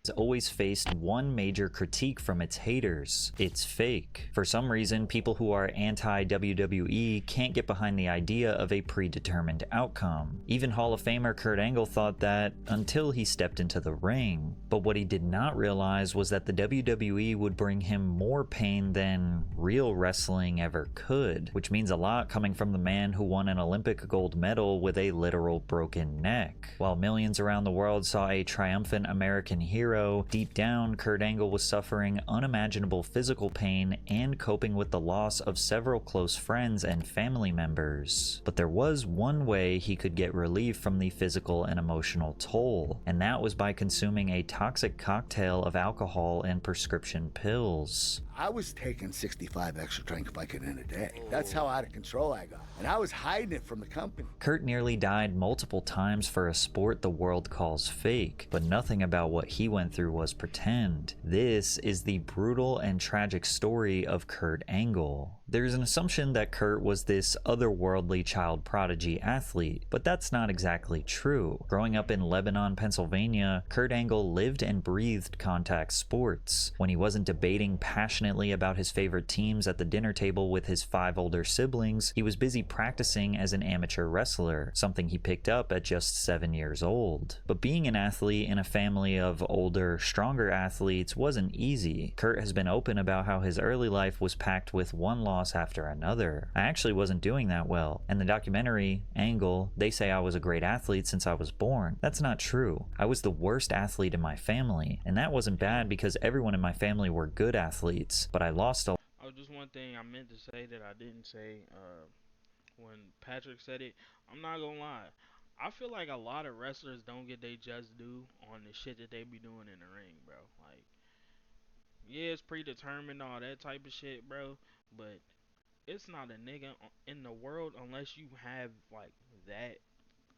has always faced one major critique from its haters: it's fake. For some reason, people who are anti-WWE can't get behind the idea of a predetermined outcome. Even Hall of Famer Kurt Angle thought that until he stepped into the ring. But what he did not realize was that the WWE would bring him more pain than real wrestling ever could, which means a lot coming from the man who won an Olympic gold medal with a literal broken neck. While millions around the world saw a triumphant American hero, deep down, Kurt Angle was suffering unimaginable physical pain and coping with the loss of several close friends and family members. But there was one way he could get relief from the physical and emotional toll, and that was by consuming a toxic cocktail of alcohol and prescription pills. I was taking 65 extra drinks Vicodin in a day. That's how out of control I got. And I was hiding it from the company. Kurt nearly died multiple times for a sport the world calls fake, but nothing about what he went through was pretend. This is the brutal and tragic story of Kurt Angle. There's an assumption that Kurt was this otherworldly child prodigy athlete, but that's not exactly true. Growing up in Lebanon, Pennsylvania, Kurt Angle lived and breathed contact sports. When he wasn't debating passionately about his favorite teams at the dinner table with his 5 older siblings, he was busy practicing as an amateur wrestler, something he picked up at just 7 years old. But being an athlete in a family of older, stronger athletes wasn't easy. Kurt has been open about how his early life was packed with one loss after another. I actually wasn't doing that well, and the documentary, Angle, they say I was a great athlete since I was born. That's not true. I was the worst athlete in my family, and that wasn't bad because everyone in my family were good athletes, but I lost a Oh, just one thing I meant to say that I didn't say when Patrick said it. I'm not gonna lie. I feel like a lot of wrestlers don't get their just due on the shit that they be doing in the ring, bro. Like, yeah, it's predetermined, all that type of shit, bro, but it's not a nigga in the world unless you have like that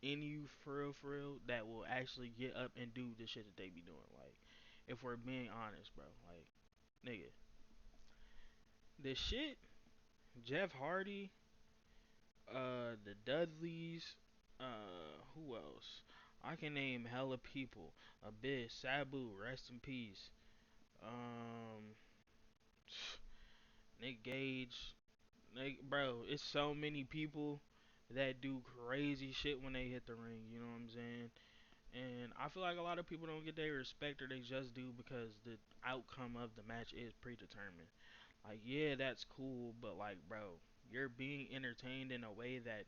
in you for real that will actually get up and do the shit that they be doing. Like, if we're being honest, bro, like, nigga, the shit Jeff Hardy, the Dudleys, who else? I can name hella people. Abyss, Sabu, rest in peace. Um, Nick Gage, bro, it's so many people that do crazy shit when they hit the ring. You know what I'm saying? And I feel like a lot of people don't get their respect or they just do because the outcome of the match is predetermined. Like, yeah, that's cool, but like, bro, you're being entertained in a way that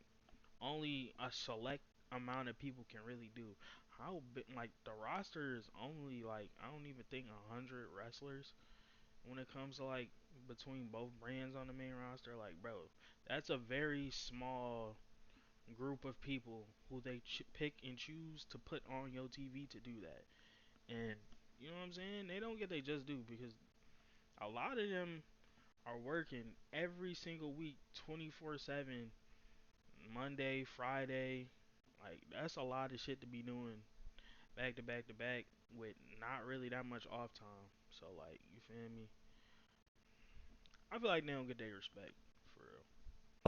only a select amount of people can really do. How big, like, the roster is only like, I don't even think 100 wrestlers when it comes to like between both brands on the main roster. Like, bro, that's a very small group of people who they pick and choose to put on your TV to do that. And you know what I'm saying? They don't get they just do because a lot of them are working every single week 24/7, Monday, Friday. Like, that's a lot of shit to be doing back to back to back with not really that much off time. So like, you feel me? I feel like they don't get their respect for real.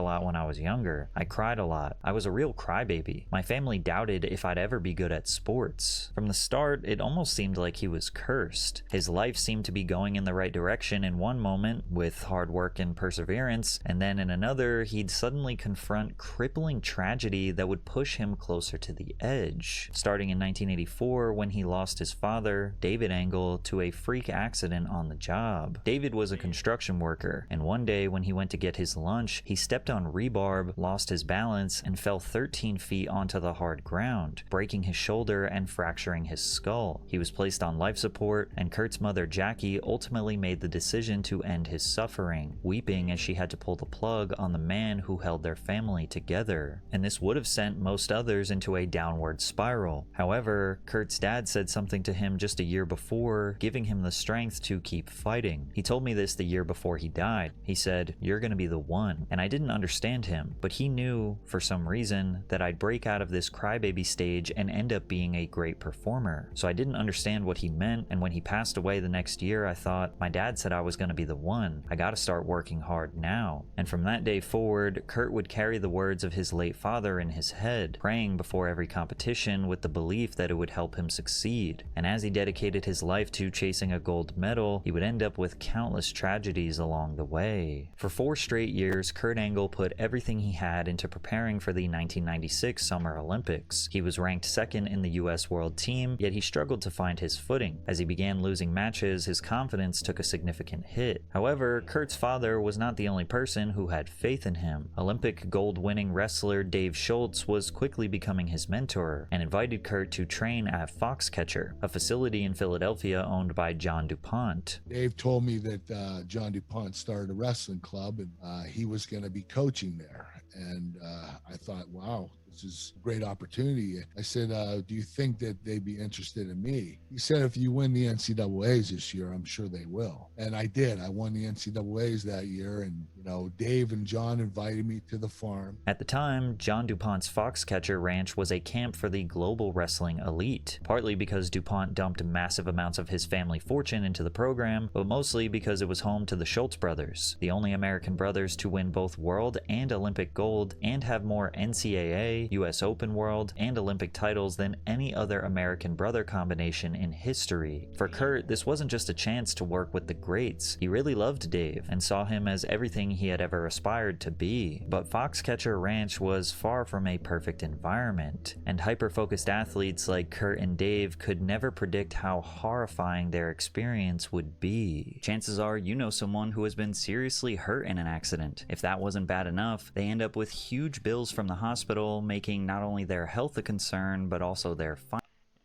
lot when I was younger. I cried a lot. I was a real crybaby. My family doubted if I'd ever be good at sports. From the start, it almost seemed like he was cursed. His life seemed to be going in the right direction in one moment, with hard work and perseverance, and then in another, he'd suddenly confront crippling tragedy that would push him closer to the edge. Starting in 1984, when he lost his father, David Angle, to a freak accident on the job. David was a construction worker, and one day when he went to get his lunch, he stepped on rebarb, lost his balance, and fell 13 feet onto the hard ground, breaking his shoulder and fracturing his skull. He was placed on life support, and Kurt's mother Jackie ultimately made the decision to end his suffering, weeping as she had to pull the plug on the man who held their family together. And this would have sent most others into a downward spiral. However, Kurt's dad said something to him just a year before, giving him the strength to keep fighting. He told me this the year before he died. He said, "You're gonna be the one." And I didn't didn't understand him, but he knew, for some reason, that I'd break out of this crybaby stage and end up being a great performer. So I didn't understand what he meant, and when he passed away the next year, I thought, my dad said I was going to be the one. I gotta start working hard now. And from that day forward, Kurt would carry the words of his late father in his head, praying before every competition with the belief that it would help him succeed. And as he dedicated his life to chasing a gold medal, he would end up with countless tragedies along the way. For 4 straight years, Kurt Angle put everything he had into preparing for the 1996 Summer Olympics. He was ranked second in the US World Team, yet he struggled to find his footing. As he began losing matches, his confidence took a significant hit. However, Kurt's father was not the only person who had faith in him. Olympic gold-winning wrestler Dave Schultz was quickly becoming his mentor and invited Kurt to train at Foxcatcher, a facility in Philadelphia owned by John DuPont. Dave told me that John DuPont started a wrestling club and he was going to be coaching there. And I thought, wow, this is a great opportunity. I said, do you think that they'd be interested in me? He said, if you win the NCAAs this year, I'm sure they will. And I did. I won the NCAAs that year. And, you know, Dave and John invited me to the farm. At the time, John DuPont's Foxcatcher Ranch was a camp for the global wrestling elite, partly because DuPont dumped massive amounts of his family fortune into the program, but mostly because it was home to the Schultz brothers, the only American brothers to win both world and Olympic gold and have more NCAA, US Open World, and Olympic titles than any other American brother combination in history. For Kurt, this wasn't just a chance to work with the greats. He really loved Dave and saw him as everything he had ever aspired to be. But Foxcatcher Ranch was far from a perfect environment, and hyper-focused athletes like Kurt and Dave could never predict how horrifying their experience would be. Chances are you know someone who has been seriously hurt in an accident. If that wasn't bad enough, they end up with huge bills from the hospital, making not only their health a concern, but also their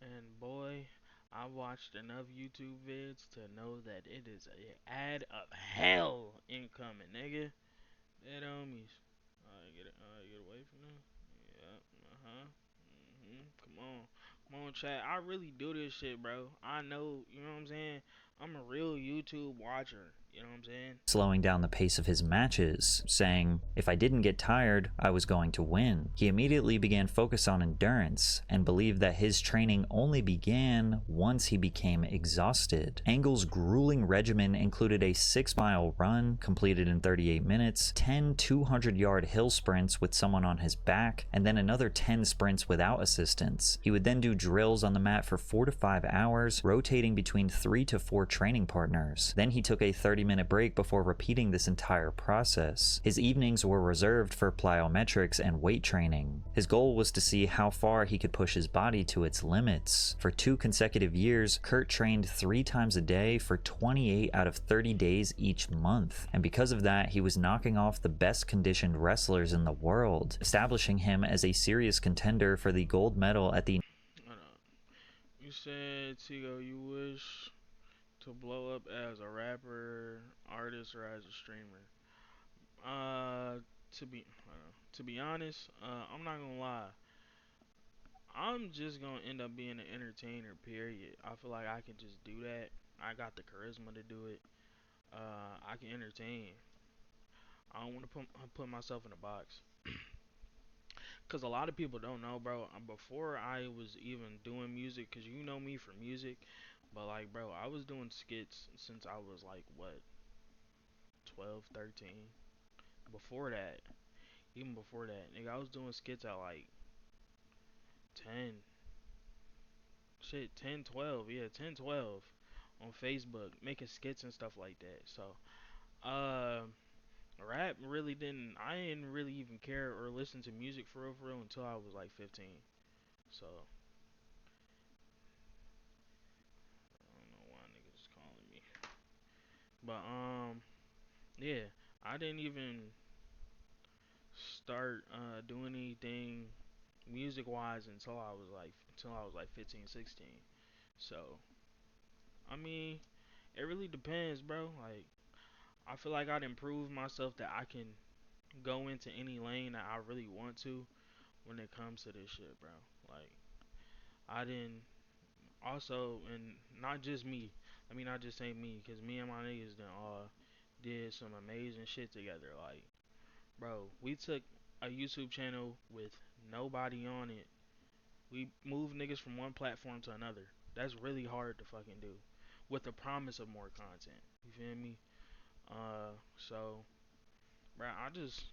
And boy, I watched enough YouTube vids to know that it is a ad of hell incoming, nigga. Dead homies. Get away from them. Yep. Come on. Come on, chat. I really do this shit, bro. I know, you know what I'm saying? I'm a real YouTube watcher. You know what I'm saying? slowing down the pace of his matches, saying, if I didn't get tired, I was going to win. He immediately began focus on endurance and believed that his training only began once he became exhausted. Angle's grueling regimen included a 6-mile run completed in 38 minutes, 10 200-yard hill sprints with someone on his back, and then another 10 sprints without assistance. He would then do drills on the mat for 4 to 5 hours, rotating between 3 to 4 training partners. Then he took a 30-minute break before repeating this entire process. His evenings were reserved for plyometrics and weight training. His goal was to see how far he could push his body to its limits. For 2 consecutive years, Kurt trained 3 times a day for 28 out of 30 days each month, and because of that, he was knocking off the best conditioned wrestlers in the world, establishing him as a serious contender for the gold medal at the Hold on. You said, Tigo, you wish to blow up as a rapper, artist, or as a streamer. To be honest, I'm not gonna lie. I'm just gonna end up being an entertainer. Period. I feel like I can just do that. I got the charisma to do it. I can entertain. I don't want to put myself in a box. Cause a lot of people don't know, bro. Before I was even doing music, cause you know me for music, but like, bro, I was doing skits since I was like what, 12, 13. Before that, even before that, nigga, I was doing skits at like 10, shit, 10, 12, yeah, 10, 12 on Facebook, making skits and stuff like that. So, uh, rap really didn't. I didn't really even care or listen to music for real until I was like 15. So I don't know why niggas is calling me, but yeah, I didn't even start doing anything music wise until I was like 15, 16. So I mean, it really depends, bro. Like I feel like I'd improve myself that I can go into any lane that I really want to when it comes to this shit, bro. Like I didn't also, and not just me. Let me not just say me, cause me and my niggas done all did some amazing shit together. Like Bro, we took a YouTube channel with nobody on it. We moved niggas from one platform to another. That's really hard to fucking do, with the promise of more content. You feel me? So, bro, I just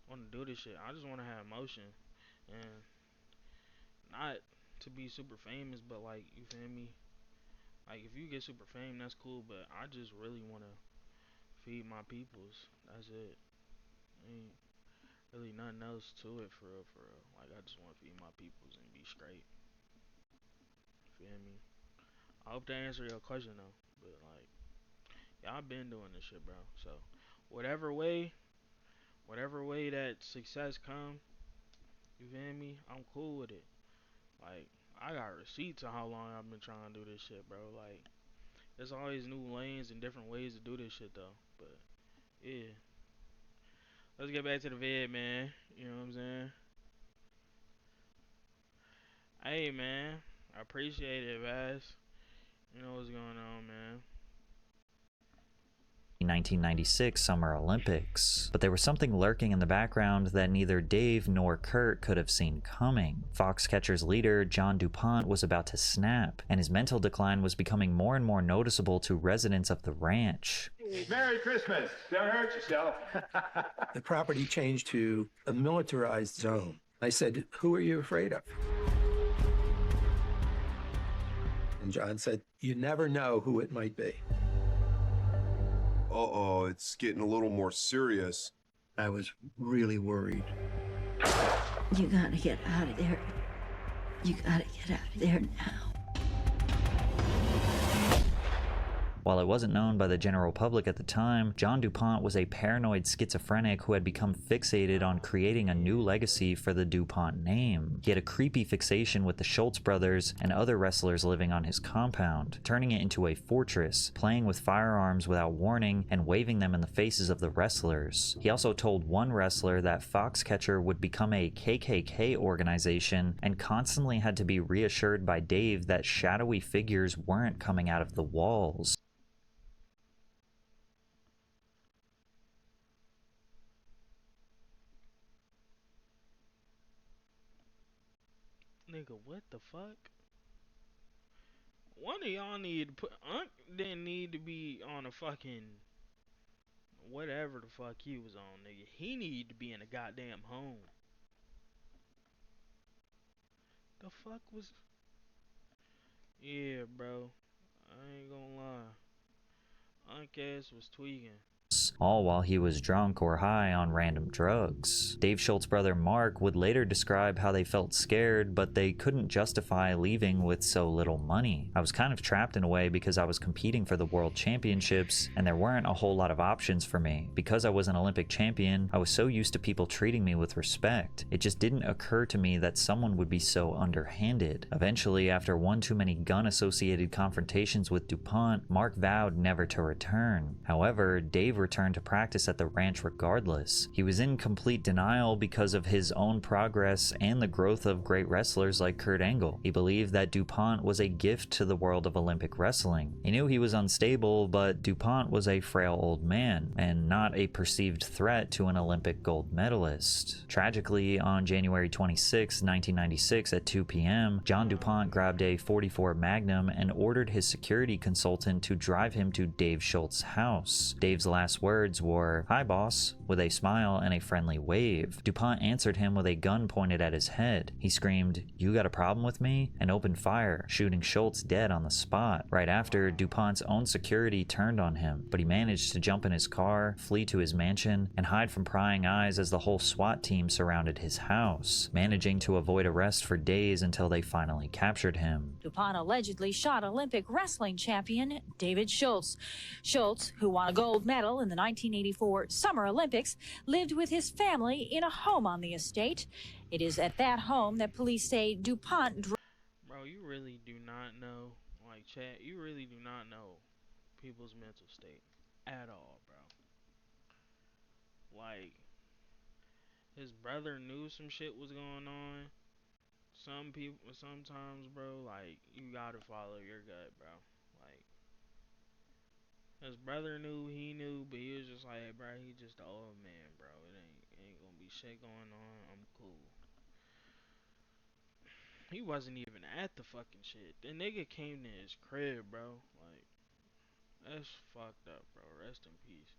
want to do this shit. I just want to have motion, and not to be super famous, but like, you feel me? Like, if you get super fame, that's cool, but I just really want to feed my peoples. That's it. Ain't really nothing else to it for real, for real. Like, I just want to feed my peoples and be straight. Feel me? I hope to answer your question though, but like, yeah, I've been doing this shit, bro. So, whatever way, whatever way that success come, you feel me? I'm cool with it. Like, I got receipts of how long I've been trying to do this shit, bro. Like, there's always new lanes and different ways to do this shit though. But yeah, let's get back to the vid, man. You know what I'm saying? Hey, man, I appreciate it, Vaz. You know what's going on, man. 1996 Summer Olympics, but there was something lurking in the background that neither Dave nor Kurt could have seen coming. Foxcatcher's leader, John DuPont, was about to snap, and his mental decline was becoming more and more noticeable to residents of the ranch. Merry Christmas. Don't hurt yourself. The property changed to a militarized zone. I said, "Who are you afraid of?" And John said, "You never know who it might be." Uh-oh, it's getting a little more serious. I was really worried. You gotta get out of there. You gotta get out of there now. While it wasn't known by the general public at the time, John DuPont was a paranoid schizophrenic who had become fixated on creating a new legacy for the DuPont name. He had a creepy fixation with the Schultz brothers and other wrestlers living on his compound, turning it into a fortress, playing with firearms without warning and waving them in the faces of the wrestlers. He also told one wrestler that Foxcatcher would become a KKK organization and constantly had to be reassured by Dave that shadowy figures weren't coming out of the walls. Nigga, what the fuck? One of y'all need to put. Unc didn't need to be on a fucking whatever the fuck he was on, nigga. He need to be in a goddamn home. The fuck was? Yeah, bro. I ain't gonna lie. Unc ass was tweaking. All while he was drunk or high on random drugs. Dave Schultz's brother Mark would later describe how they felt scared, but they couldn't justify leaving with so little money. I was kind of trapped in a way because I was competing for the world championships, and there weren't a whole lot of options for me. Because I was an Olympic champion, I was so used to people treating me with respect. It just didn't occur to me that someone would be so underhanded. Eventually, after one too many gun-associated confrontations with DuPont, Mark vowed never to return. However, Dave returned to practice at the ranch regardless. He was in complete denial because of his own progress and the growth of great wrestlers like Kurt Angle. He believed that DuPont was a gift to the world of Olympic wrestling. He knew he was unstable, but DuPont was a frail old man and not a perceived threat to an Olympic gold medalist. Tragically, on January 26, 1996 at 2 p.m., John DuPont grabbed a .44 Magnum and ordered his security consultant to drive him to Dave Schultz's house. Dave's last words were, "Hi, boss," with a smile and a friendly wave. DuPont answered him with a gun pointed at his head. He screamed, "You got a problem with me?" and opened fire, shooting Schultz dead on the spot. Right after, DuPont's own security turned on him, but he managed to jump in his car, flee to his mansion, and hide from prying eyes as the whole SWAT team surrounded his house, managing to avoid arrest for days until they finally captured him. DuPont allegedly shot Olympic wrestling champion David Schultz. Schultz, who won a gold medal in the 1984 Summer Olympics, lived with his family in a home on the estate. It is at that home that police say DuPont... Bro, you really do not know, like, chat, you really do not know people's mental state at all, bro. Like, his brother knew some shit was going on. Some people, sometimes, bro, like, you gotta follow your gut, bro. Like, His brother knew, he knew, but he was just like, hey, bro, he just the old man, bro. It ain't gonna be shit going on. I'm cool. He wasn't even at the fucking shit. The nigga came to his crib, bro. Like, that's fucked up, bro. Rest in peace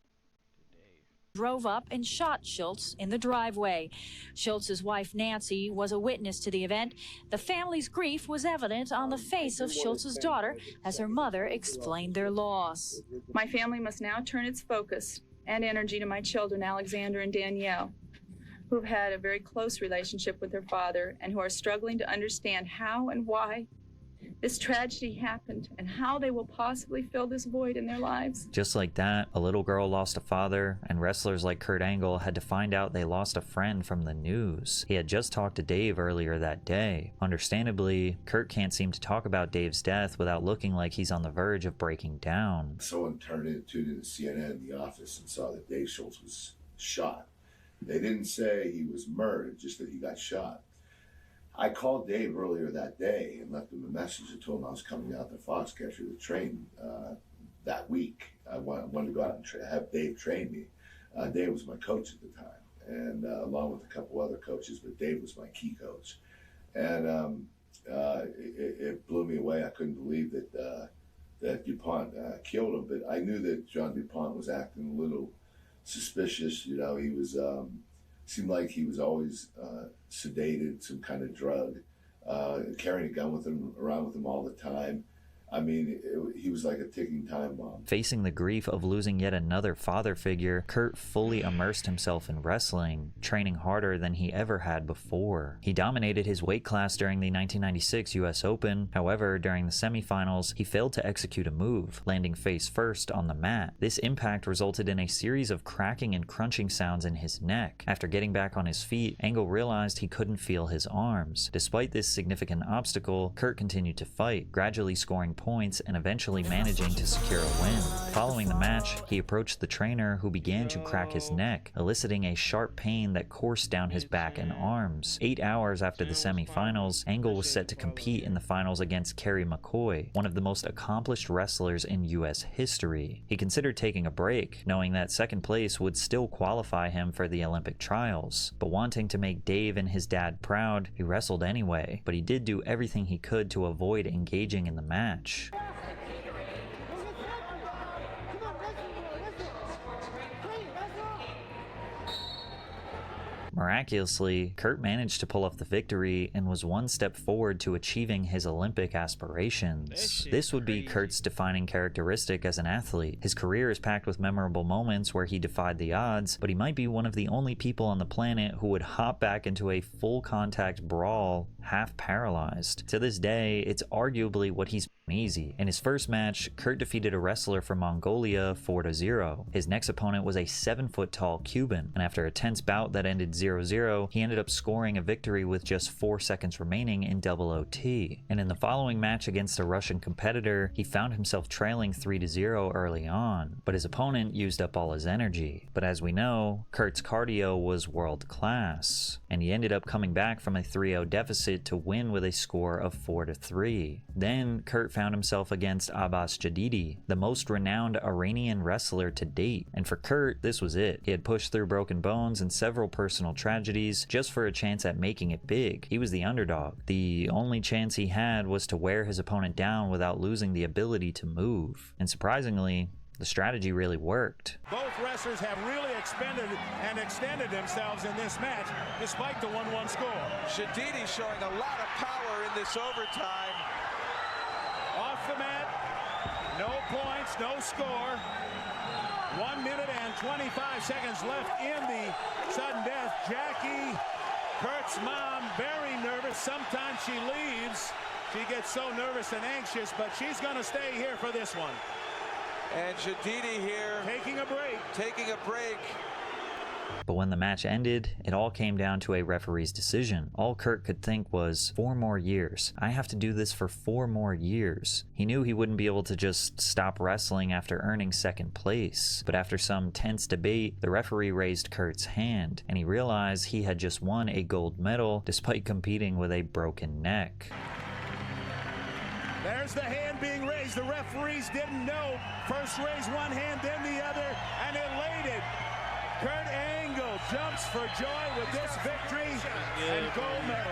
to Dave. Drove up and shot Schultz in the driveway. Schultz's wife, Nancy, was a witness to the event. The family's grief was evident on the face of Schultz's daughter as her mother explained their loss. My family must now turn its focus and energy to my children, Alexander and Danielle, who've had a very close relationship with their father and who are struggling to understand how and why this tragedy happened and how they will possibly fill this void in their lives. Just like that, a little girl lost a father, and wrestlers like Kurt Angle had to find out they lost a friend from the news. He had just talked to Dave earlier that day. Understandably, Kurt can't seem to talk about Dave's death without looking like he's on the verge of breaking down. Someone tuned into CNN in the office and saw that Dave Schultz was shot. They didn't say he was murdered, just that he got shot. I called Dave earlier that day and left him a message and told him I was coming out to Foxcatcher to train that week. I wanted to go out and have Dave train me. Dave was my coach at the time, and along with a couple other coaches, but Dave was my key coach. And it blew me away. I couldn't believe that DuPont killed him, but I knew that John DuPont was acting a little suspicious. You know, he was seemed like he was always sedated, some kind of drug, carrying a gun with him, around with him all the time. I mean, he was like a ticking time bomb. Facing the grief of losing yet another father figure, Kurt fully immersed himself in wrestling, training harder than he ever had before. He dominated his weight class during the 1996 US Open. However, during the semifinals, he failed to execute a move, landing face first on the mat. This impact resulted in a series of cracking and crunching sounds in his neck. After getting back on his feet, Angle realized he couldn't feel his arms. Despite this significant obstacle, Kurt continued to fight, gradually scoring points and eventually managing to secure a win. Following the match, he approached the trainer, who began to crack his neck, eliciting a sharp pain that coursed down his back and arms. 8 hours after the semifinals, Angle was set to compete in the finals against Kerry McCoy, one of the most accomplished wrestlers in US history. He considered taking a break, knowing that second place would still qualify him for the Olympic trials. But wanting to make Dave and his dad proud, he wrestled anyway, but he did do everything he could to avoid engaging in the match. Miraculously, Kurt managed to pull off the victory and was one step forward to achieving his Olympic aspirations. This would be Kurt's defining characteristic as an athlete. His career is packed with memorable moments where he defied the odds, but he might be one of the only people on the planet who would hop back into a full contact brawl half paralyzed. To this day, it's arguably what he's easy. In his first match, Kurt defeated a wrestler from Mongolia 4-0. His next opponent was a 7-foot-tall Cuban, and after a tense bout that ended 0-0, he ended up scoring a victory with just 4 seconds remaining in double OT. And in the following match against a Russian competitor, he found himself trailing 3-0 early on, but his opponent used up all his energy. But as we know, Kurt's cardio was world class, and he ended up coming back from a 3-0 deficit to win with a score of 4-3. Then Kurt found himself against Abbas Jadidi, the most renowned Iranian wrestler to date. And for Kurt, this was it. He had pushed through broken bones and several personal tragedies just for a chance at making it big. He was the underdog. The only chance he had was to wear his opponent down without losing the ability to move. And surprisingly, the strategy really worked. Both wrestlers have really expended and extended themselves in this match, despite the 1-1 score. Shadidi showing a lot of power in this overtime. Off the mat, no points, no score. 1 minute and 25 seconds left in the sudden death. Jackie, Kurt's mom, very nervous. Sometimes she leaves. She gets so nervous and anxious, but she's going to stay here for this one. And Shadidi here taking a break. But when the match ended, it all came down to a referee's decision. All Kurt could think was, 4 more years. I have to do this for 4 more years. He knew he wouldn't be able to just stop wrestling after earning second place. But after some tense debate, the referee raised Kurt's hand, and he realized he had just won a gold medal despite competing with a broken neck. There's the hand being raised. the referees didn't know. First raised one hand, then the other, and elated. Kurt Angle jumps for joy with this victory and gold medal.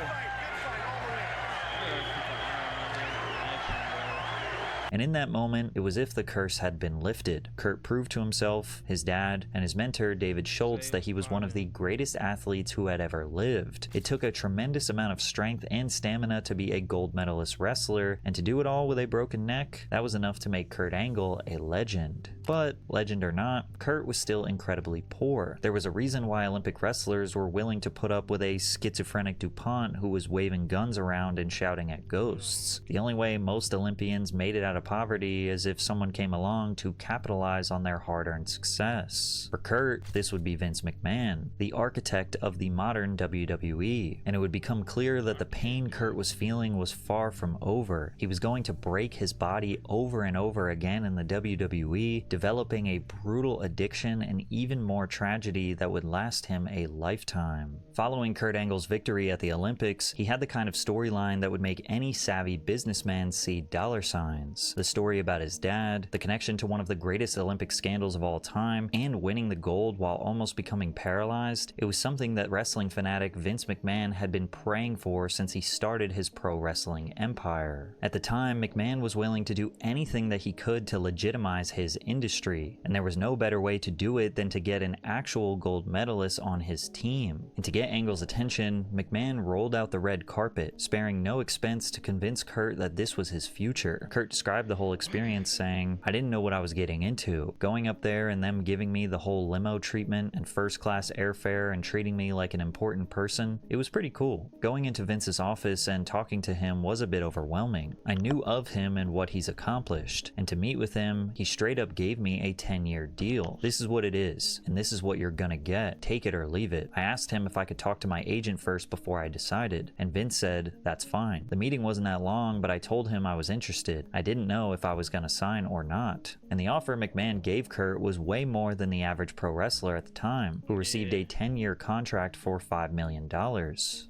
And in that moment, it was as if the curse had been lifted. Kurt proved to himself, his dad, and his mentor, David Schultz, that he was one of the greatest athletes who had ever lived. It took a tremendous amount of strength and stamina to be a gold medalist wrestler, and to do it all with a broken neck, that was enough to make Kurt Angle a legend. But, legend or not, Kurt was still incredibly poor. There was a reason why Olympic wrestlers were willing to put up with a schizophrenic DuPont who was waving guns around and shouting at ghosts. The only way most Olympians made it out of poverty is if someone came along to capitalize on their hard-earned success. For Kurt, this would be Vince McMahon, the architect of the modern WWE, and it would become clear that the pain Kurt was feeling was far from over. He was going to break his body over and over again in the WWE, developing a brutal addiction and even more tragedy that would last him a lifetime. Following Kurt Angle's victory at the Olympics, he had the kind of storyline that would make any savvy businessman see dollar signs. The story about his dad, the connection to one of the greatest Olympic scandals of all time, and winning the gold while almost becoming paralyzed, it was something that wrestling fanatic Vince McMahon had been praying for since he started his pro wrestling empire. At the time, McMahon was willing to do anything that he could to legitimize his industry, and there was no better way to do it than to get an actual gold medalist on his team. And to get Angle's attention, McMahon rolled out the red carpet, sparing no expense to convince Kurt that this was his future. Kurt described the whole experience saying, "I didn't know what I was getting into. Going up there and them giving me the whole limo treatment and first class airfare and treating me like an important person, it was pretty cool. Going into Vince's office and talking to him was a bit overwhelming. I knew of him and what he's accomplished, and to meet with him, he straight up gave me a 10-year deal. This is what it is, and this is what you're gonna get. Take it or leave it." I asked him if I could talk to my agent first before I decided, and Vince said, "That's fine." The meeting wasn't that long, but I told him I was interested. I didn't know if I was gonna sign or not. And the offer McMahon gave Kurt was way more than the average pro wrestler at the time, who received a 10-year contract for $5 million.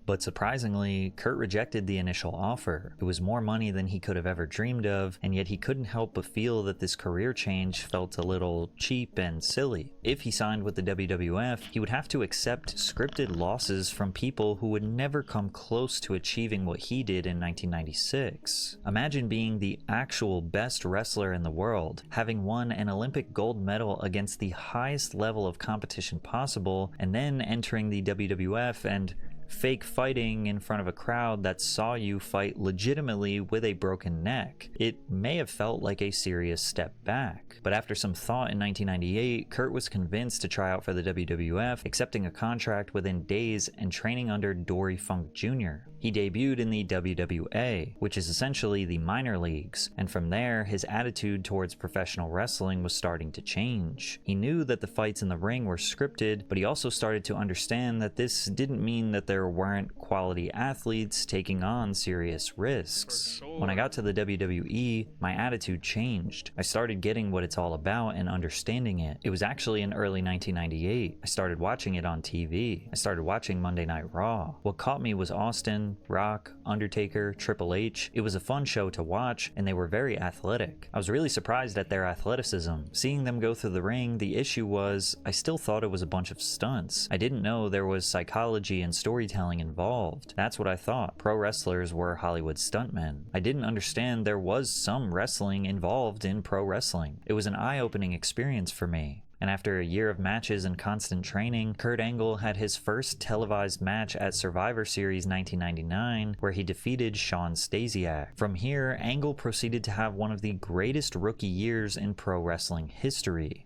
But surprisingly, Kurt rejected the initial offer. It was more money than he could have ever dreamed of, and yet he couldn't help but feel that this career change felt a little cheap and silly. If he signed with the WWF, he would have to accept scripted losses from people who would never come close to achieving what he did in 1996. Imagine being the actual best wrestler in the world, having won an Olympic gold medal against the highest level of competition possible, and then entering the WWF and fake fighting in front of a crowd that saw you fight legitimately with a broken neck. It may have felt like a serious step back, but after some thought in 1998, Kurt was convinced to try out for the WWF, accepting a contract within days and training under Dory Funk Jr. He debuted in the WWA, which is essentially the minor leagues, and from there, his attitude towards professional wrestling was starting to change. He knew that the fights in the ring were scripted, but he also started to understand that this didn't mean that there weren't quality athletes taking on serious risks. When I got to the WWE, my attitude changed. I started getting what it's all about and understanding it. It was actually in early 1998. I started watching it on TV. I started watching Monday Night Raw. What caught me was Austin, Rock, Undertaker, Triple H. It was a fun show to watch, and they were very athletic. I was really surprised at their athleticism. Seeing them go through the ring, the issue was, I still thought it was a bunch of stunts. I didn't know there was psychology and storytelling involved. That's what I thought. Pro wrestlers were Hollywood stuntmen. I didn't understand there was some wrestling involved in pro wrestling. It was an eye-opening experience for me. And after a year of matches and constant training, Kurt Angle had his first televised match at Survivor Series 1999, where he defeated Shawn Stasiak. From here, Angle proceeded to have one of the greatest rookie years in pro wrestling history.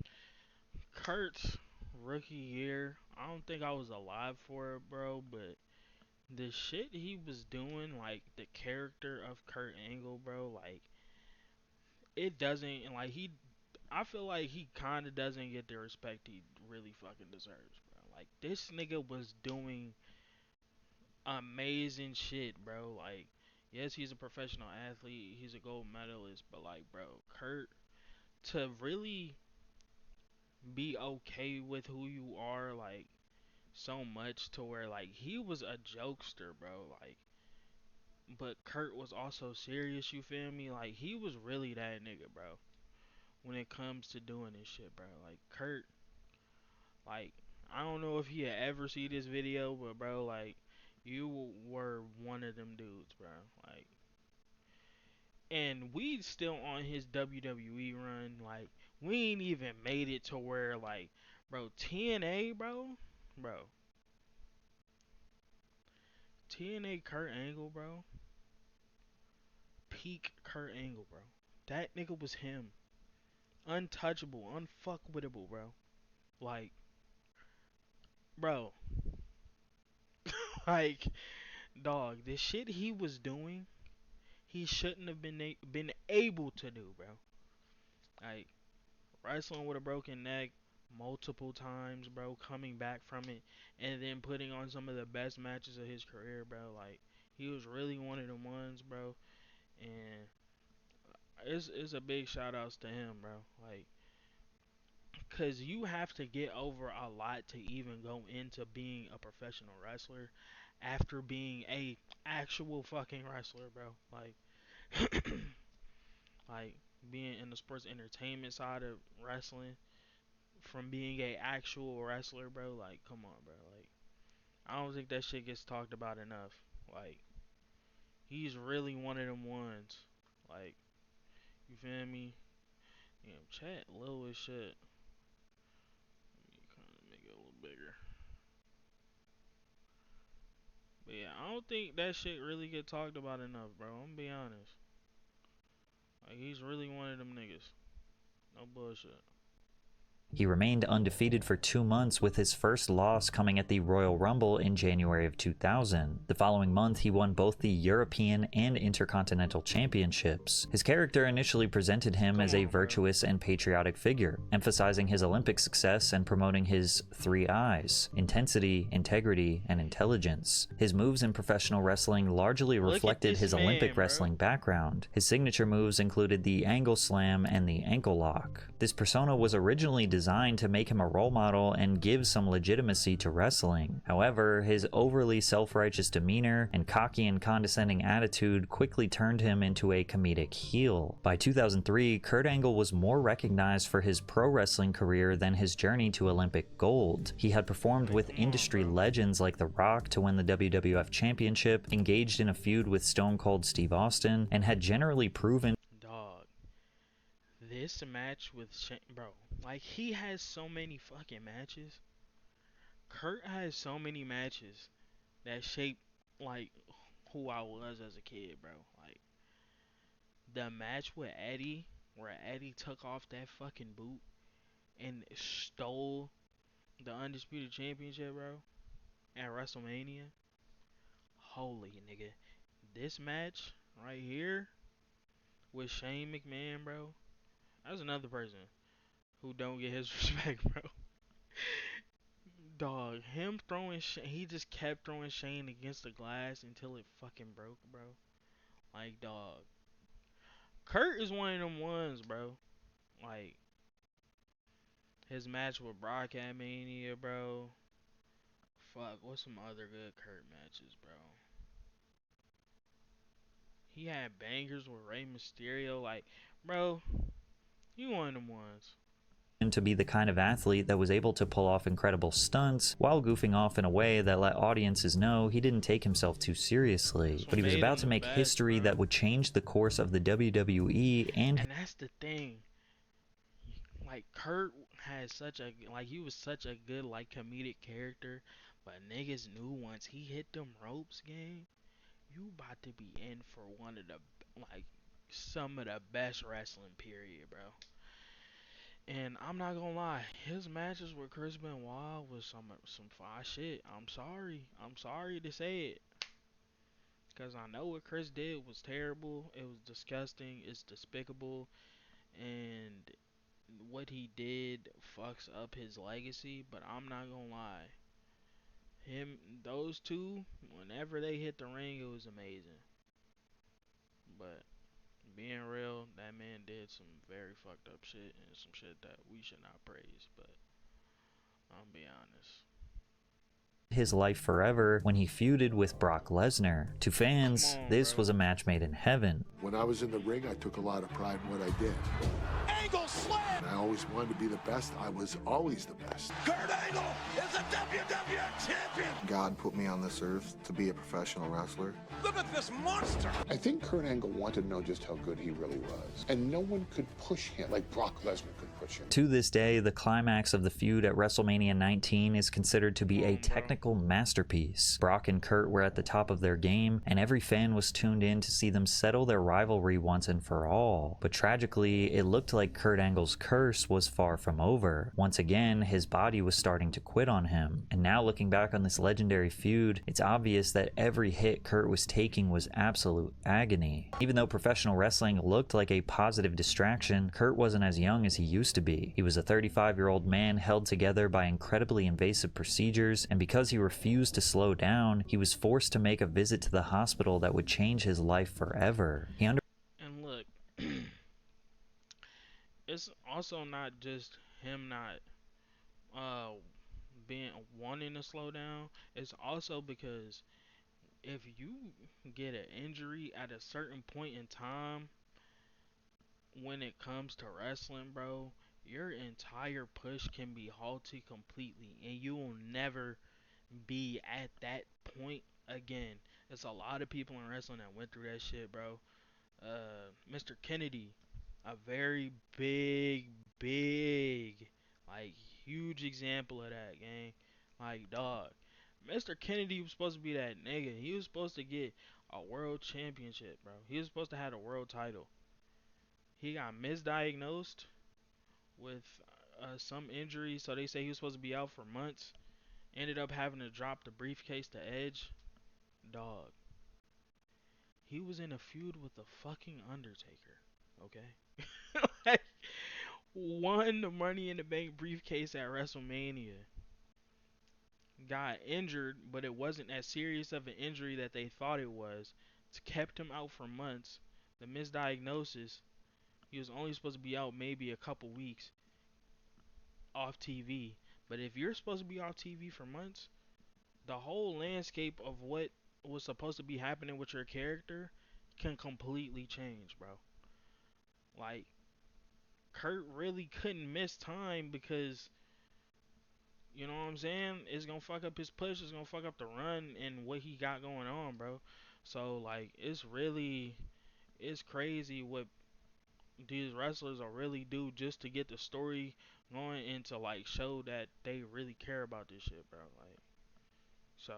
Kurt's rookie year, I don't think I was alive for it, bro, but the shit he was doing, like, the character of Kurt Angle, bro, like, it doesn't, like, I feel like he kind of doesn't get the respect he really fucking deserves, bro. Like, this nigga was doing amazing shit, bro. Like, yes, he's a professional athlete, he's a gold medalist, but, like, bro, Kurt, to really be okay with who you are, like, so much to where, like, he was a jokester, bro. Like, but Kurt was also serious. You feel me? Like he was really that nigga, bro. When it comes to doing this shit, bro. Like Kurt, like I don't know if he had ever see this video, but bro, like you were one of them dudes, bro. Like, and we still on his WWE run. Like we ain't even made it to where like, bro, TNA, bro, TNA Kurt Angle, bro, peak Kurt Angle, bro. That nigga was him, untouchable, unfuckwittable, bro. Like, bro, like, dog, the shit he was doing, he shouldn't have been able to do, bro. Like, wrestling with a broken neck multiple times, bro, coming back from it, and then putting on some of the best matches of his career, bro. Like, he was really one of them ones, bro. And it's a big shout outs to him, bro. Like, cause you have to get over a lot to even go into being a professional wrestler after being a actual fucking wrestler, bro. Like being in the sports entertainment side of wrestling from being a actual wrestler, bro. Like, come on, bro. Like, I don't think that shit gets talked about enough. Like, he's really one of them ones. Like, you feel me? You know, chat low as shit. Let me kind of make it a little bigger. But yeah, I don't think that shit really get talked about enough, bro. I'm gonna be honest. Like, he's really one of them niggas. No bullshit. He remained undefeated for 2 months, with his first loss coming at the Royal Rumble in January of 2000. The following month, he won both the European and Intercontinental Championships. His character initially presented him as a virtuous and patriotic figure, emphasizing his Olympic success and promoting his 3 I's: intensity, integrity, and intelligence. His moves in professional wrestling largely reflected his Olympic wrestling background. His signature moves included the angle slam and the ankle lock. This persona was originally designed to make him a role model and give some legitimacy to wrestling. However, his overly self-righteous demeanor and cocky and condescending attitude quickly turned him into a comedic heel. By 2003, Kurt Angle was more recognized for his pro wrestling career than his journey to Olympic gold. He had performed with industry legends like The Rock to win the WWF Championship, engaged in a feud with Stone Cold Steve Austin, and had generally proven this match with Shane, bro, like he has so many fucking matches. Kurt has so many matches that shape like who I was as a kid, bro. Like the match with Eddie, where Eddie took off that fucking boot and stole the undisputed championship, bro, at WrestleMania. Holy nigga, this match right here with Shane McMahon, bro. That's another person who don't get his respect, bro. Dog, him throwing he just kept throwing Shane against the glass until it fucking broke, bro. Like, dog. Kurt is one of them ones, bro. Like, his match with Brock at Mania, bro. Fuck, what's some other good Kurt matches, bro? He had bangers with Rey Mysterio. Like, bro, you one of them ones. To be the kind of athlete that was able to pull off incredible stunts while goofing off in a way that let audiences know he didn't take himself too seriously. But he was about to make history that would change the course of the WWE and that's the thing. Like, Kurt has such a, like, he was such a good, like, comedic character, but niggas knew once he hit them ropes, gang, you about to be in for one of the, like, some of the best wrestling, period, bro. And I'm not gonna lie, his matches with Chris Benoit was some fire shit. I'm sorry to say it, cause I know what Chris did was terrible. It was disgusting. It's despicable, and what he did fucks up his legacy. But I'm not gonna lie, those two, whenever they hit the ring, it was amazing. But being real, that man did some very fucked up shit and some shit that we should not praise. But I'll be honest. his life forever when he feuded with Brock Lesnar. To fans, Come on, this bro. was a match made in heaven. When I was in the ring, I took a lot of pride in what I did. Angle slam! I always wanted to be the best. I was always the best. Kurt Angle is a WWF champion! God put me on this earth to be a professional wrestler. Look at this monster! I think Kurt Angle wanted to know just how good he really was. And no one could push him like Brock Lesnar could push him. To this day, the climax of the feud at WrestleMania 19 is considered to be a technical masterpiece. Brock and Kurt were at the top of their game, and every fan was tuned in to see them settle their rivalry once and for all. But tragically, it looked like Kurt Angle's curse was far from over. Once again, his body was starting to quit on him. And now looking back on this legendary feud, it's obvious that every hit Kurt was taking was absolute agony. Even though professional wrestling looked like a positive distraction, Kurt wasn't as young as he used to be. He was a 35-year-old man held together by incredibly invasive procedures, and because he refused to slow down, he was forced to make a visit to the hospital that would change his life forever. And look, it's also not just him not being wanting to slow down. It's also because if you get an injury at a certain point in time when it comes to wrestling, bro, your entire push can be halted completely, and you will never be at that point again. There's a lot of people in wrestling that went through that shit, bro. Mr. Kennedy, a very big, like, huge example of that, gang. Like, dog, Mr. Kennedy was supposed to be that nigga. He was supposed to get a world championship, bro. He was supposed to have a world title. He got misdiagnosed with some injury, so they say he was supposed to be out for months. Ended up having to drop the briefcase to Edge. Dog, he was in a feud with the fucking Undertaker, okay? Like, won the Money in the Bank briefcase at WrestleMania. Got injured, but it wasn't as serious of an injury that they thought it was. It's kept him out for months. The misdiagnosis, he was only supposed to be out maybe a couple weeks off TV. But if you're supposed to be off TV for months, the whole landscape of what was supposed to be happening with your character can completely change, bro. Like, Kurt really couldn't miss time because, you know what I'm saying, it's gonna fuck up his push, it's gonna fuck up the run and what he got going on, bro. So, like, it's crazy what these wrestlers will really do just to get the story going and to, like, show that they really care about this shit, bro. Like, so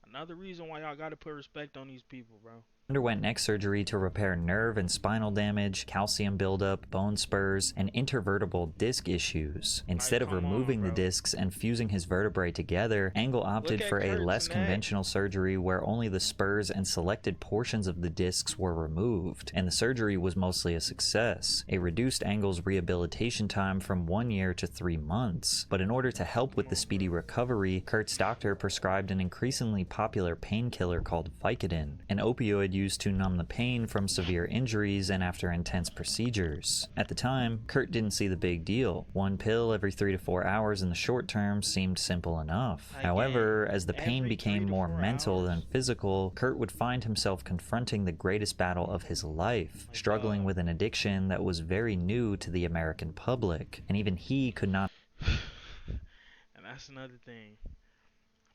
another reason why y'all gotta put respect on these people, bro. Underwent neck surgery to repair nerve and spinal damage, calcium buildup, bone spurs, and intervertebral disc issues. Instead of removing the discs and fusing his vertebrae together, Angle opted for a less conventional surgery where only the spurs and selected portions of the discs were removed, and the surgery was mostly a success. It reduced Angle's rehabilitation time from 1 year to 3 months. But in order to help with the speedy recovery, Kurt's doctor prescribed an increasingly popular painkiller called Vicodin, an opioid used to numb the pain from severe injuries and after intense procedures. At the time, Kurt didn't see the big deal. One pill every 3 to 4 hours in the short term seemed simple enough. However, as the pain became more mental than physical, Kurt would find himself confronting the greatest battle of his life, struggling with an addiction that was very new to the American public, and even he could not. And that's another thing.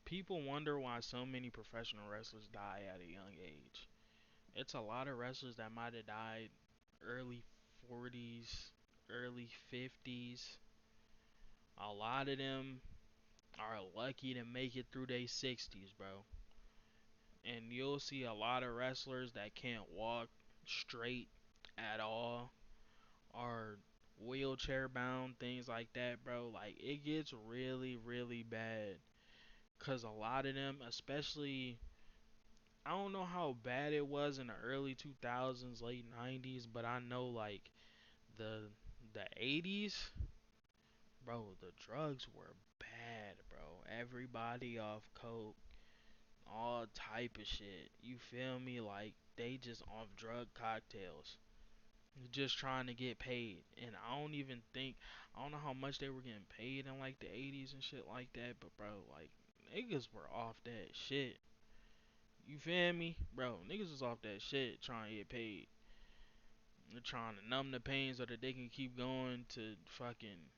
People wonder why so many professional wrestlers die at a young age. It's a lot of wrestlers that might have died early 40s, early 50s. A lot of them are lucky to make it through their 60s, bro. And you'll see a lot of wrestlers that can't walk straight at all, are wheelchair bound, things like that, bro. Like, it gets really bad. Cause a lot of them, especially, I don't know how bad it was in the early 2000s, late 90s, but I know, like, the 80s, bro, the drugs were bad, bro. Everybody off coke, all type of shit. You feel me? Like, they just off drug cocktails, just trying to get paid. And I don't know how much they were getting paid in, like, the 80s and shit like that, but bro, like, niggas were off that shit. You feel me? Bro, niggas was off that shit trying to get paid. They're trying to numb the pain so that they can keep going to fucking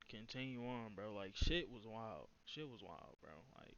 continue on, bro. Like, shit was wild. Shit was wild, bro. Like,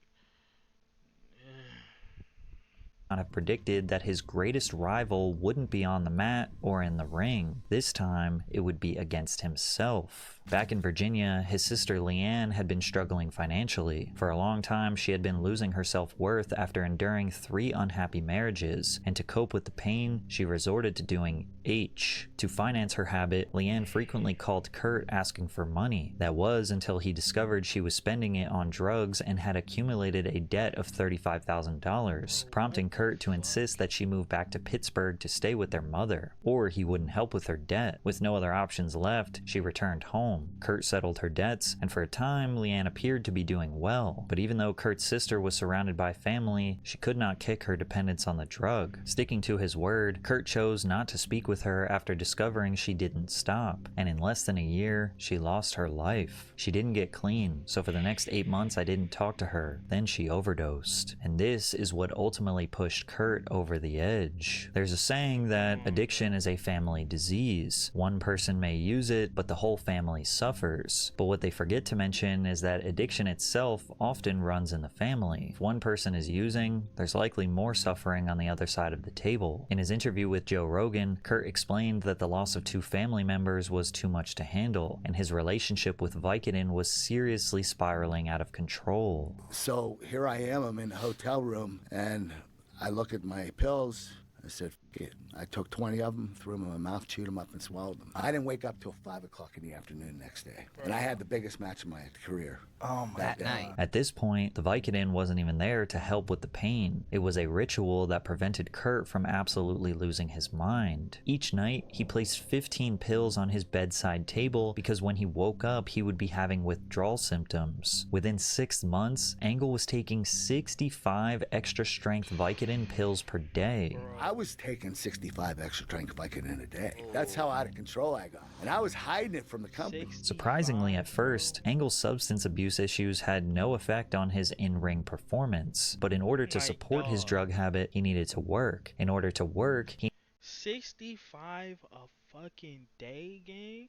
Have predicted that his greatest rival wouldn't be on the mat or in the ring. This time, it would be against himself. Back in Virginia, his sister Leanne had been struggling financially. For a long time, she had been losing her self-worth after enduring 3 unhappy marriages, and to cope with the pain, she resorted to doing H. To finance her habit, Leanne frequently called Kurt asking for money. That was until he discovered she was spending it on drugs and had accumulated a debt of $35,000, prompting Kurt to insist that she move back to Pittsburgh to stay with their mother, or he wouldn't help with her debt. With no other options left, she returned home. Kurt settled her debts, and for a time, Leanne appeared to be doing well. But even though Kurt's sister was surrounded by family, she could not kick her dependence on the drug. Sticking to his word, Kurt chose not to speak with her after discovering she didn't stop, and in less than a year, she lost her life. She didn't get clean, so for the next 8 months I didn't talk to her. Then she overdosed. And this is what ultimately pushed Kurt over the edge. There's a saying that addiction is a family disease. One person may use it, but the whole family suffers. But what they forget to mention is that addiction itself often runs in the family. If one person is using, there's likely more suffering on the other side of the table. In his interview with Joe Rogan, Kurt explained that the loss of 2 family members was too much to handle, and his relationship with Vicodin was seriously spiraling out of control. So here I am, I'm in a hotel room, and I look at my pills. I said, F it. I took 20 of them, threw them in my mouth, chewed them up, and swallowed them. I didn't wake up till 5 o'clock in the afternoon next day. And I had the biggest match of my career. Oh my that God. night. At this point, the Vicodin wasn't even there to help with the pain. It was a ritual that prevented Kurt from absolutely losing his mind. Each night, he placed 15 pills on his bedside table because when he woke up, he would be having withdrawal symptoms. Within 6 months, Angle was taking 65 extra strength Vicodin pills per day. I was taking 65 extra strength Vicodin a day. That's how out of control I got. And I was hiding it from the company. Surprisingly at first, Angle's substance abuse issues had no effect on his in-ring performance, but in order to support his drug habit, he needed to work. In order to work, he 65 a fucking day, gang?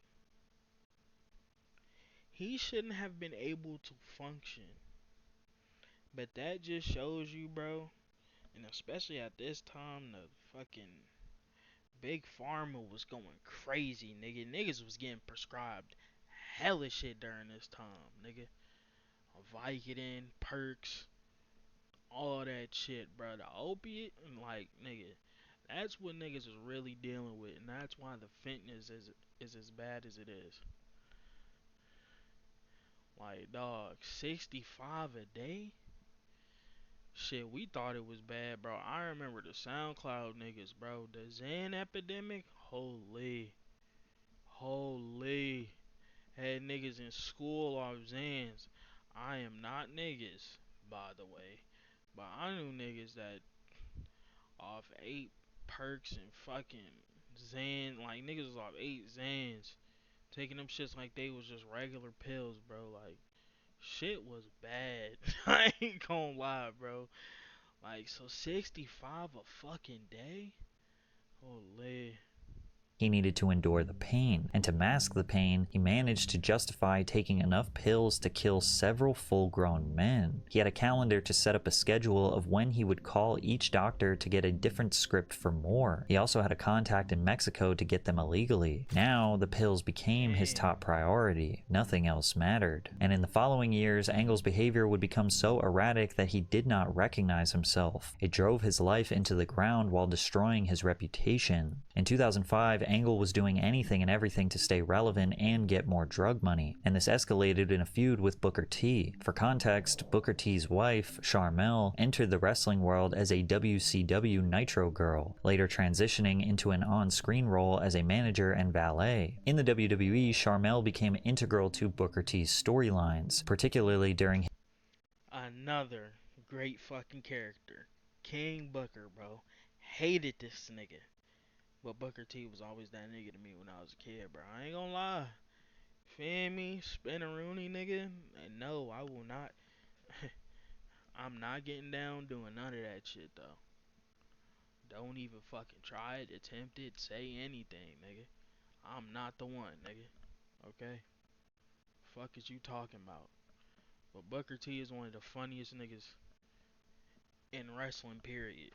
He shouldn't have been able to function. But that just shows you, bro, and especially at this time, the fucking Big Pharma was going crazy, nigga. Niggas was getting prescribed hella shit during this time, nigga. Vicodin, perks, all that shit, bro. The opiate, and like, nigga, that's what niggas is really dealing with, and that's why the fitness is as bad as it is. Like, dog, 65 a day? Shit, we thought it was bad, bro. I remember the SoundCloud niggas, bro. The Zen epidemic, holy. Had niggas in school off Zans. I am not niggas, by the way. But I knew niggas that off 8 perks and fucking Zan, like niggas was off 8 Zans. Taking them shits like they was just regular pills, bro. Like, shit was bad. I ain't gonna lie, bro. Like, so 65 a fucking day? Holy. He needed to endure the pain, and to mask the pain, he managed to justify taking enough pills to kill several full-grown men. He had a calendar to set up a schedule of when he would call each doctor to get a different script for more. He also had a contact in Mexico to get them illegally. Now, the pills became his top priority. Nothing else mattered. And in the following years, Angle's behavior would become so erratic that he did not recognize himself. It drove his life into the ground while destroying his reputation. In 2005, Angle was doing anything and everything to stay relevant and get more drug money, and this escalated in a feud with Booker T. For context, Booker T's wife, Charmel, entered the wrestling world as a WCW Nitro girl, later transitioning into an on-screen role as a manager and valet. In the WWE, Charmel became integral to Booker T's storylines, particularly during Another great fucking character. King Booker, bro. Hated this nigga. But Booker T was always that nigga to me when I was a kid, bro. I ain't gonna lie. Feel me? Spin a Rooney, nigga? And no, I will not. I'm not getting down doing none of that shit though. Don't even fucking try it, attempt it, say anything, nigga. I'm not the one, nigga. Okay? Fuck is you talking about? But Booker T is one of the funniest niggas in wrestling, period.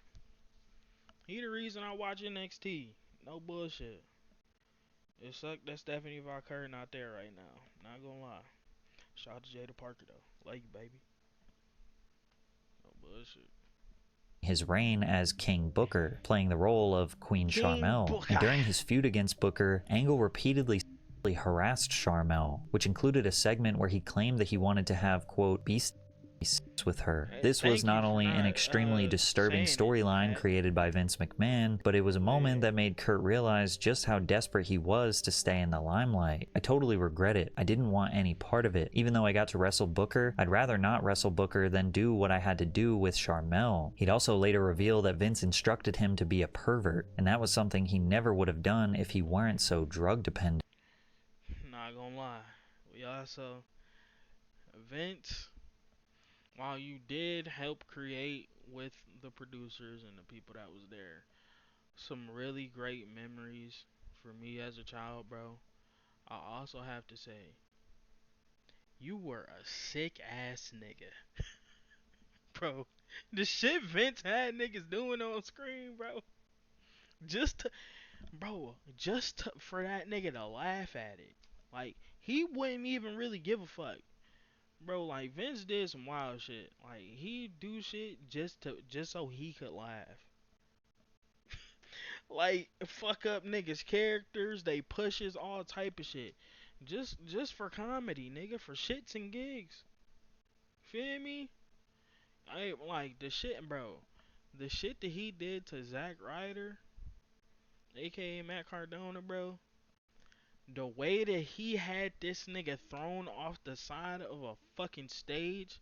He the reason I watch NXT. No bullshit. It sucked that Stephanie Valkyrie not there right now. Not gonna lie. Shout out to Jada Parker though. Love you, baby. No bullshit. His reign as King Booker, playing the role of Queen King Sharmell. Booker. And during his feud against Booker, Angle repeatedly harassed Sharmell, which included a segment where he claimed that he wanted to have, quote, beast sex with her. This was not only an extremely disturbing storyline created by Vince McMahon, but it was a moment that made Kurt realize just how desperate he was to stay in the limelight. I totally regret it. I didn't want any part of it. Even though I got to wrestle Booker, I'd rather not wrestle Booker than do what I had to do with Sharmell. He'd also later reveal that Vince instructed him to be a pervert, and that was something he never would have done if he weren't so drug dependent. Not gonna lie. We also Vince, while you did help create with the producers and the people that was there some really great memories for me as a child, bro, I also have to say you were a sick ass nigga. Bro, the shit Vince had niggas doing on screen, bro. Just to, for that nigga to laugh at it. Like, he wouldn't even really give a fuck. Bro, like, Vince did some wild shit. Like, he do shit just so he could laugh. Like, fuck up niggas' characters, they pushes, all type of shit. Just for comedy, nigga, for shits and gigs. Feel me? I like the shit, bro. The shit that he did to Zack Ryder, aka Matt Cardona, bro. The way that he had this nigga thrown off the side of a fucking stage.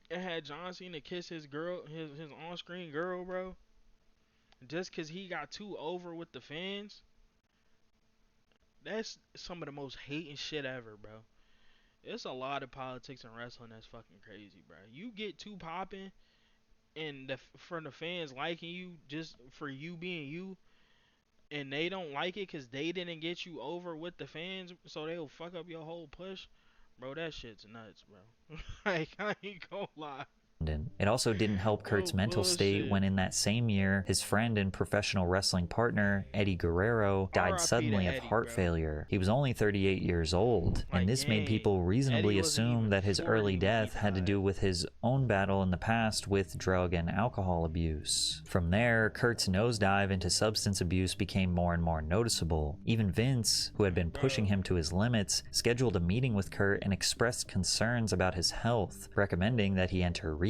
It had John Cena kiss his girl, his on-screen girl, bro. Just cause he got too over with the fans. That's some of the most hating shit ever, bro. It's a lot of politics in wrestling that's fucking crazy, bro. You get too popping, and for the fans liking you just for you being you, and they don't like it because they didn't get you over with the fans, so they'll fuck up your whole push. Bro, that shit's nuts, bro. Like, I ain't gonna lie. It also didn't help Kurt's mental state when in that same year, his friend and professional wrestling partner, Eddie Guerrero, died suddenly of heart failure. He was only 38 years old, and this made people reasonably assume that his early death had to do with his own battle in the past with drug and alcohol abuse. From there, Kurt's nosedive into substance abuse became more and more noticeable. Even Vince, who had been pushing him to his limits, scheduled a meeting with Kurt and expressed concerns about his health, recommending that he enter rehab.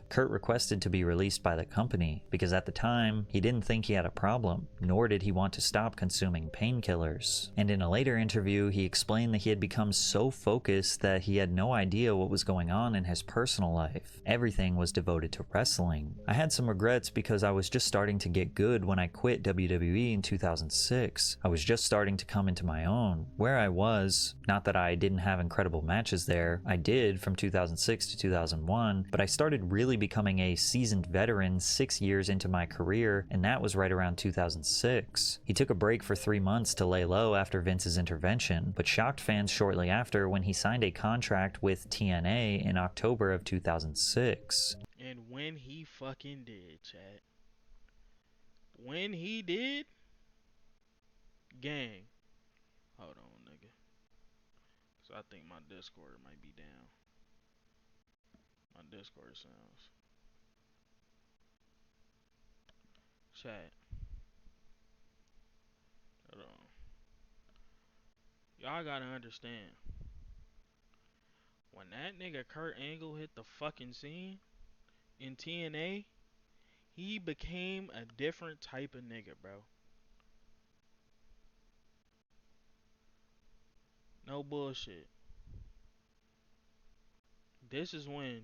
Kurt requested to be released by the company because at the time, he didn't think he had a problem, nor did he want to stop consuming painkillers. And in a later interview, he explained that he had become so focused that he had no idea what was going on in his personal life. Everything was devoted to wrestling. I had some regrets because I was just starting to get good when I quit WWE in 2006. I was just starting to come into my own. Where I was, not that I didn't have incredible matches there, I did from 2006 to 2001, but I started really becoming a seasoned veteran 6 years into my career, and that was right around 2006. He took a break for 3 months to lay low after Vince's intervention, but shocked fans shortly after when he signed a contract with TNA in October of 2006. And when he fucking did, chat. When he did, gang. Hold on, nigga. So I think my Discord might be down. My Discord sounds. Chat. Hold on. Y'all gotta understand. When that nigga Kurt Angle hit the fucking scene in TNA, he became a different type of nigga, bro. No bullshit. This is when,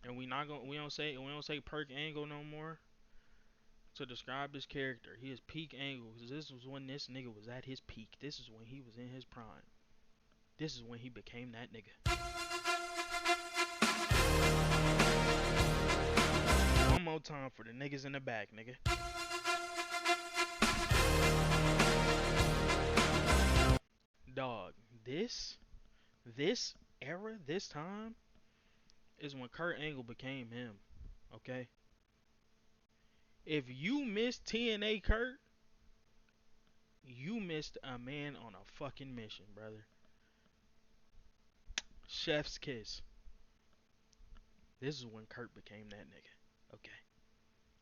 and we don't say Perk Angle no more to describe his character. He is peak Angle, because this was when this nigga was at his peak. This is when he was in his prime. This is when he became that nigga. one more time for the niggas in the back, nigga. Dog, this era, this time, is when Kurt Angle became him. Okay? If you missed TNA Kurt, you missed a man on a fucking mission, brother. Chef's kiss. This is when Kurt became that nigga. Okay?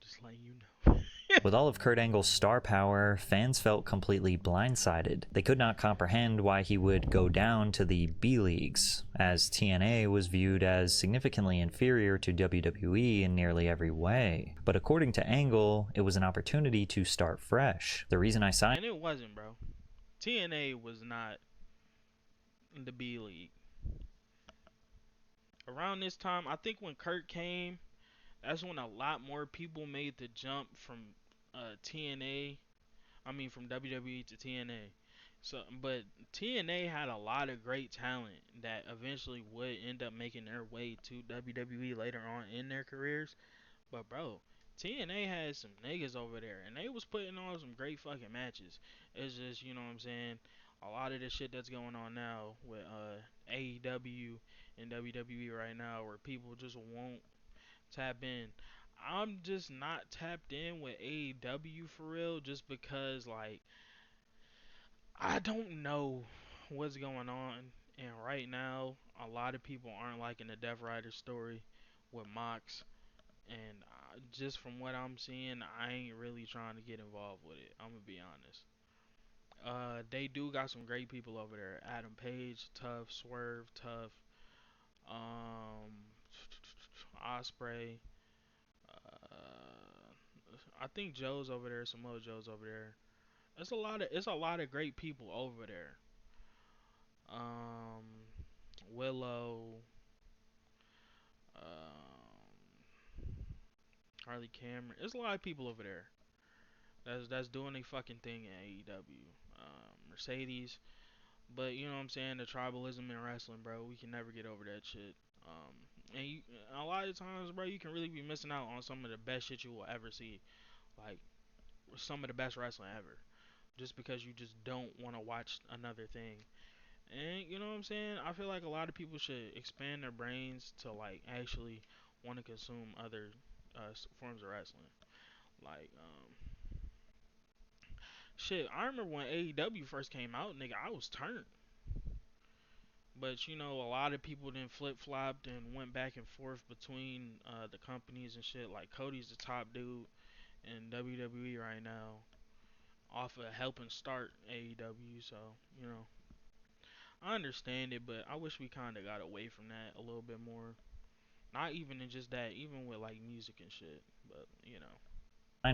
Just letting you know. With all of Kurt Angle's star power, fans felt completely blindsided. They could not comprehend why he would go down to the B leagues, as TNA was viewed as significantly inferior to WWE in nearly every way. But according to Angle, it was an opportunity to start fresh. The reason I signed— And it wasn't, bro. TNA was not in the B league. Around this time, I think when Kurt came, that's when a lot more people made the jump from from WWE to TNA. So, but TNA had a lot of great talent that eventually would end up making their way to WWE later on in their careers. But bro, TNA had some niggas over there, and they was putting on some great fucking matches. It's just, you know what I'm saying, a lot of the shit that's going on now with AEW and WWE right now, where people just won't tap in. I'm just not tapped in with AEW for real, just because like I don't know what's going on, and right now a lot of people aren't liking the Death Rider story with Mox, and just from what I'm seeing, I ain't really trying to get involved with it. I'm gonna be honest. They do got some great people over there. Adam Page, Tough, Swerve, Tough, Osprey. I think Joe's over there. Samoa Joe's over there. It's a lot of great people over there. Willow, Harley Cameron. There's a lot of people over there that's doing a fucking thing in AEW. Mercedes, but you know what I'm saying, the tribalism in wrestling, bro. We can never get over that shit. And a lot of times, bro, you can really be missing out on some of the best shit you will ever see, like some of the best wrestling ever, just because you just don't want to watch another thing. And you know what I'm saying? I feel like a lot of people should expand their brains to like actually want to consume other forms of wrestling. Like shit, I remember when AEW first came out, nigga, I was turned. But you know, a lot of people then flip flopped and went back and forth between the companies and shit. Like Cody's the top dude in WWE right now, off of helping start AEW. So you know, I understand it, but I wish we kind of got away from that a little bit more. Not even in just that, even with like music and shit. But you know.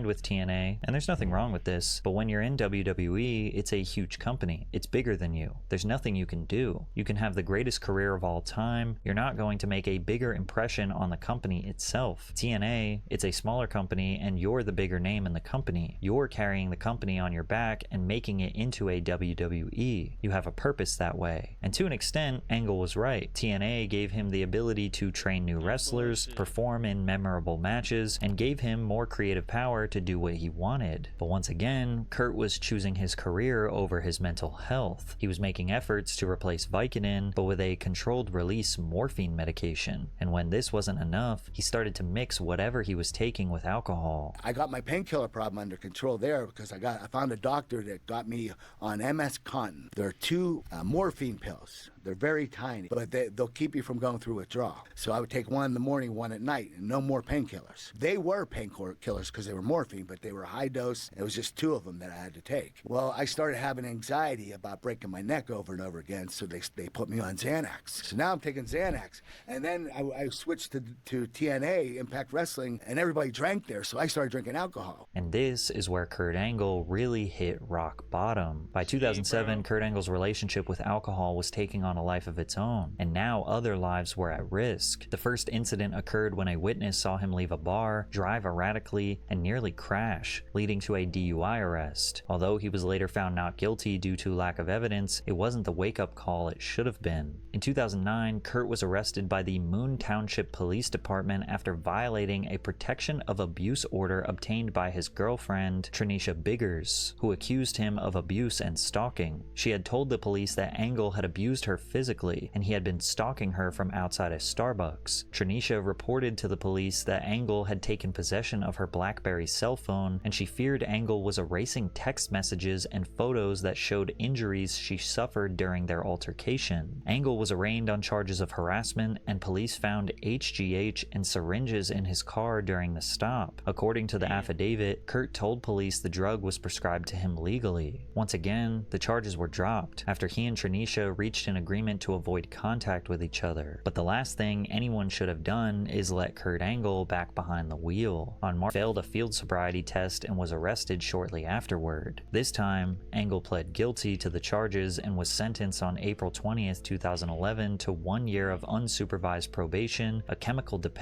with TNA, and there's nothing wrong with this, but when you're in WWE, it's a huge company. It's bigger than you. There's nothing you can do. You can have the greatest career of all time. You're not going to make a bigger impression on the company itself. TNA, it's a smaller company, and you're the bigger name in the company. You're carrying the company on your back and making it into a WWE. You have a purpose that way. And to an extent, Angle was right. TNA gave him the ability to train new wrestlers, perform in memorable matches, and gave him more creative power to do what he wanted. But once again, Kurt was choosing his career over his mental health. He was making efforts to replace Vicodin, but with a controlled release morphine medication. And when this wasn't enough, he started to mix whatever he was taking with alcohol. I got my painkiller problem under control there because I found a doctor that got me on MS Contin. There are two morphine pills. They're very tiny, but they'll keep you from going through withdrawal. So I would take one in the morning, one at night, and no more painkillers. They were painkillers because they were morphine, but they were high dose. It was just two of them that I had to take. Well, I started having anxiety about breaking my neck over and over again, so they put me on Xanax. So now I'm taking Xanax. And then I switched to TNA, Impact Wrestling, and everybody drank there, so I started drinking alcohol. And this is where Kurt Angle really hit rock bottom. By 2007, Kurt Angle's relationship with alcohol was taking on on a life of its own, and now other lives were at risk. The first incident occurred when a witness saw him leave a bar, drive erratically, and nearly crash, leading to a DUI arrest. Although he was later found not guilty due to lack of evidence, it wasn't the wake-up call it should have been. In 2009, Kurt was arrested by the Moon Township Police Department after violating a protection of abuse order obtained by his girlfriend, Tranisha Biggers, who accused him of abuse and stalking. She had told the police that Engel had abused her physically, and he had been stalking her from outside a Starbucks. Tranisha reported to the police that Engel had taken possession of her BlackBerry cell phone, and she feared Engel was erasing text messages and photos that showed injuries she suffered during their altercation. Engel was arraigned on charges of harassment, and police found HGH and syringes in his car during the stop. According to the affidavit, Kurt told police the drug was prescribed to him legally. Once again, the charges were dropped after he and Tranisha reached an agreement to avoid contact with each other. But the last thing anyone should have done is let Kurt Engel back behind the wheel. On March, he failed a field sobriety test and was arrested shortly afterward. This time, Engel pled guilty to the charges and was sentenced on April 20th, 2011 to 1 year of unsupervised probation, a chemical dependence